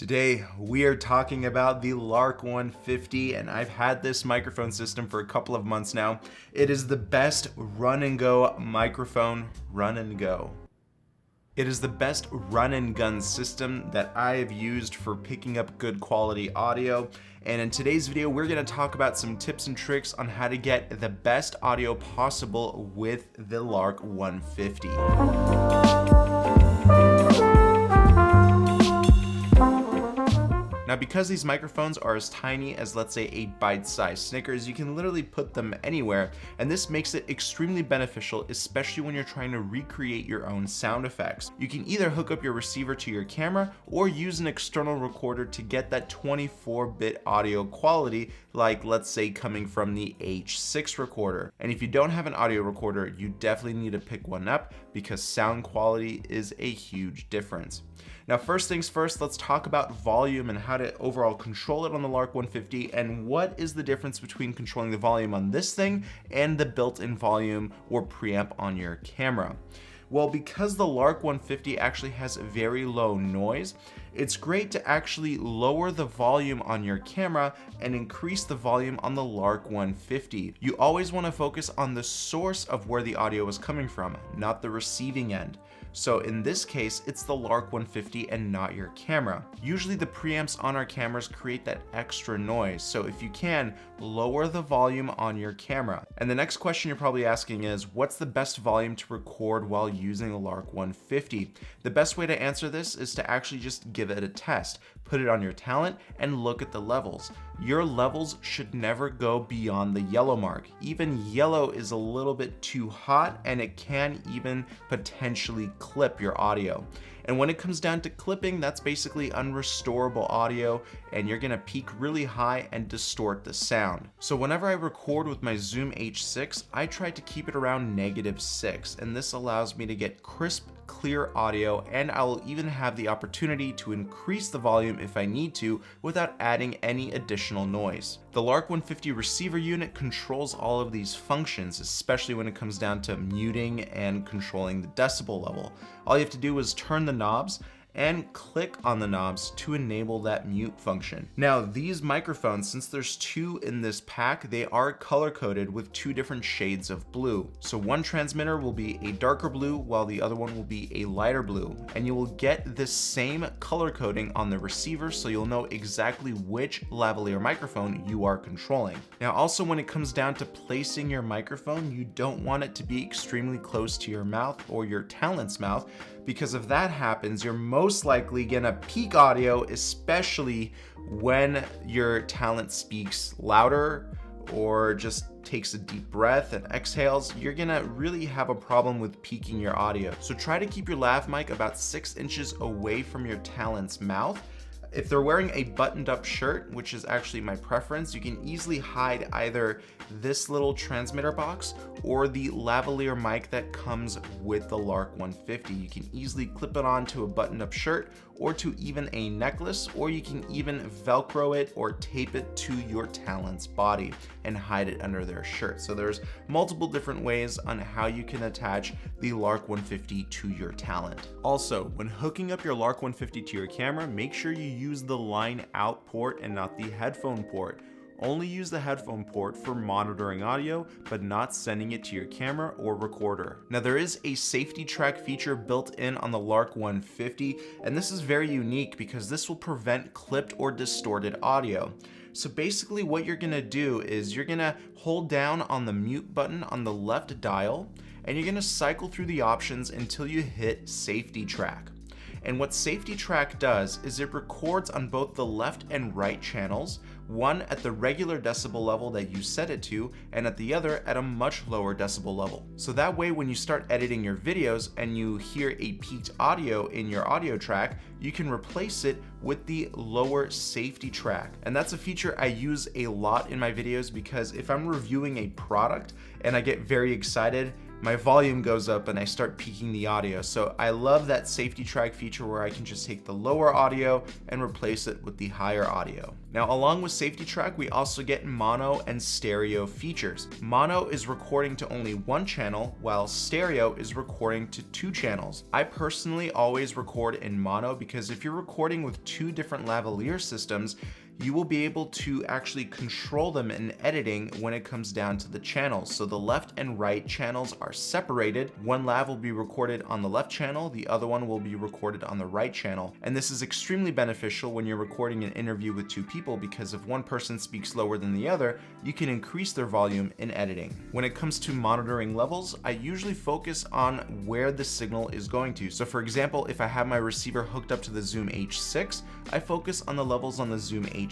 Today, we are talking about the Lark 150, and I've had this microphone system for a couple of months now. It is the best run and go microphone, run and go. It is the best run and gun system that I have used for picking up good quality audio. And in today's video, we're gonna talk about some tips and tricks on how to get the best audio possible with the Lark 150. Now, because these microphones are as tiny as, let's say, a bite-sized Snickers, you can literally put them anywhere, and this makes it extremely beneficial, especially when you're trying to recreate your own sound effects. You can either hook up your receiver to your camera or use an external recorder to get that 24-bit audio quality, like, let's say, coming from the H6 recorder. And if you don't have an audio recorder, you definitely need to pick one up because sound quality is a huge difference. Now, first things first, let's talk about volume and how to overall control it on the Lark 150 and what is the difference between controlling the volume on this thing and the built-in volume or preamp on your camera. Well, because the Lark 150 actually has very low noise, it's great to actually lower the volume on your camera and increase the volume on the Lark 150. You always want to focus on the source of where the audio is coming from, not the receiving end. So in this case, it's the Lark 150 and not your camera. Usually the preamps on our cameras create that extra noise. So if you can, lower the volume on your camera. And the next question you're probably asking is, what's the best volume to record while using a Lark 150? The best way to answer this is to actually just give it a test. Put it on your talent and look at the levels. Your levels should never go beyond the yellow mark. Even yellow is a little bit too hot and it can even potentially clip your audio. And when it comes down to clipping, that's basically unrestorable audio and you're gonna peak really high and distort the sound. So whenever I record with my Zoom H6, I try to keep it around -6, and this allows me to get crisp, clear audio, and I will even have the opportunity to increase the volume if I need to without adding any additional noise. The Lark 150 receiver unit controls all of these functions, especially when it comes down to muting and controlling the decibel level. All you have to do is turn the knobs and click on the knobs to enable that mute function. Now, these microphones, since there's two in this pack, they are color-coded with two different shades of blue. So one transmitter will be a darker blue while the other one will be a lighter blue. And you will get this same color coding on the receiver, so you'll know exactly which lavalier microphone you are controlling. Now, also when it comes down to placing your microphone, you don't want it to be extremely close to your mouth or your talent's mouth, because if that happens, you're most likely gonna peak audio, especially when your talent speaks louder or just takes a deep breath and exhales. You're gonna really have a problem with peaking your audio. So try to keep your lav mic about 6 inches away from your talent's mouth. If they're wearing a buttoned up shirt, which is actually my preference, you can easily hide either this little transmitter box or the lavalier mic that comes with the Lark 150. You can easily clip it onto a buttoned up shirt or to even a necklace, or you can even Velcro it or tape it to your talent's body and hide it under their shirt. So there's multiple different ways on how you can attach the Lark 150 to your talent. Also, when hooking up your Lark 150 to your camera, make sure you use the line out port and not the headphone port. Only use the headphone port for monitoring audio, but not sending it to your camera or recorder. Now, there is a safety track feature built in on the Lark 150, and this is very unique because this will prevent clipped or distorted audio. So basically what you're gonna do is you're gonna hold down on the mute button on the left dial, and you're gonna cycle through the options until you hit safety track. And what safety track does is it records on both the left and right channels, one at the regular decibel level that you set it to, and at the other at a much lower decibel level. So that way, when you start editing your videos and you hear a peaked audio in your audio track, you can replace it with the lower safety track. And that's a feature I use a lot in my videos because if I'm reviewing a product and I get very excited, my volume goes up and I start peaking the audio. So I love that safety track feature where I can just take the lower audio and replace it with the higher audio. Now, along with safety track, we also get mono and stereo features. Mono is recording to only one channel, while stereo is recording to 2 channels. I personally always record in mono because if you're recording with 2 different lavalier systems, you will be able to actually control them in editing when it comes down to the channels. So the left and right channels are separated. One lav will be recorded on the left channel, the other one will be recorded on the right channel. And this is extremely beneficial when you're recording an interview with 2 people, because if one person speaks lower than the other, you can increase their volume in editing. When it comes to monitoring levels, I usually focus on where the signal is going to. So for example, if I have my receiver hooked up to the Zoom H6, I focus on the levels on the Zoom H6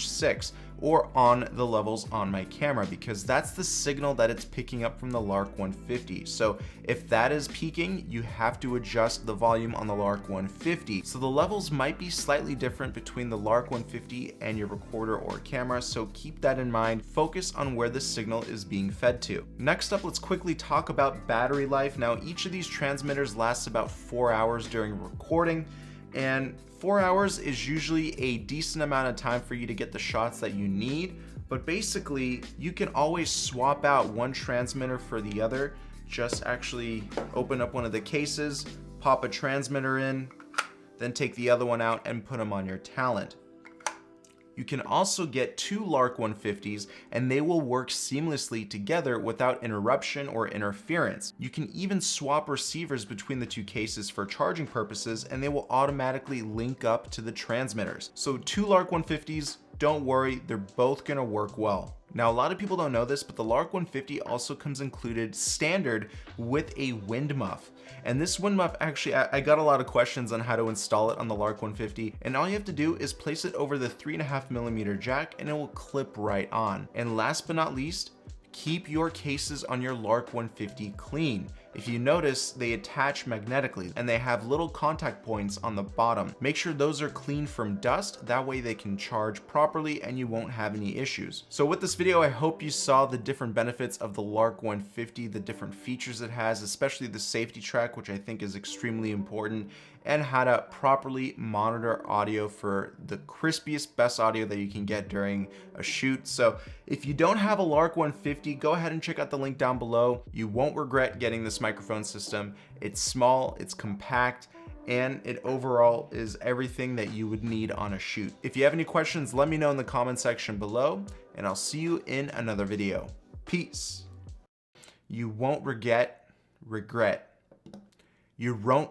or on the levels on my camera, because that's the signal that it's picking up from the Lark 150. So if that is peaking, you have to adjust the volume on the Lark 150. So the levels might be slightly different between the Lark 150 and your recorder or camera, so keep that in mind. Focus on where the signal is being fed to. Next up, let's quickly talk about battery life. Now, each of these transmitters lasts about 4 hours during recording, and 4 hours is usually a decent amount of time for you to get the shots that you need, but basically you can always swap out one transmitter for the other. Just actually open up one of the cases, pop a transmitter in, then take the other one out and put them on your Talent. You can also get 2 Lark 150s and they will work seamlessly together without interruption or interference. You can even swap receivers between the 2 cases for charging purposes, and they will automatically link up to the transmitters. So 2 Lark 150s, don't worry, they're both gonna work well. Now, a lot of people don't know this, but the Lark 150 also comes included standard with a wind muff. And this wind muff, actually, I got a lot of questions on how to install it on the Lark 150, and all you have to do is place it over the 3.5mm jack and it will clip right on. And last but not least, keep your cases on your Lark 150 clean. If you notice, they attach magnetically and they have little contact points on the bottom. Make sure those are clean from dust, that way they can charge properly and you won't have any issues. So with this video, I hope you saw the different benefits of the Lark 150, the different features it has, especially the safety track, which I think is extremely important, and how to properly monitor audio for the crispiest, best audio that you can get during a shoot. So if you don't have a Lark 150, go ahead and check out the link down below. You won't regret getting this microphone system. It's small, it's compact, and it overall is everything that you would need on a shoot. If you have any questions, let me know in the comment section below, and I'll see you in another video. Peace. You won't regret. You won't.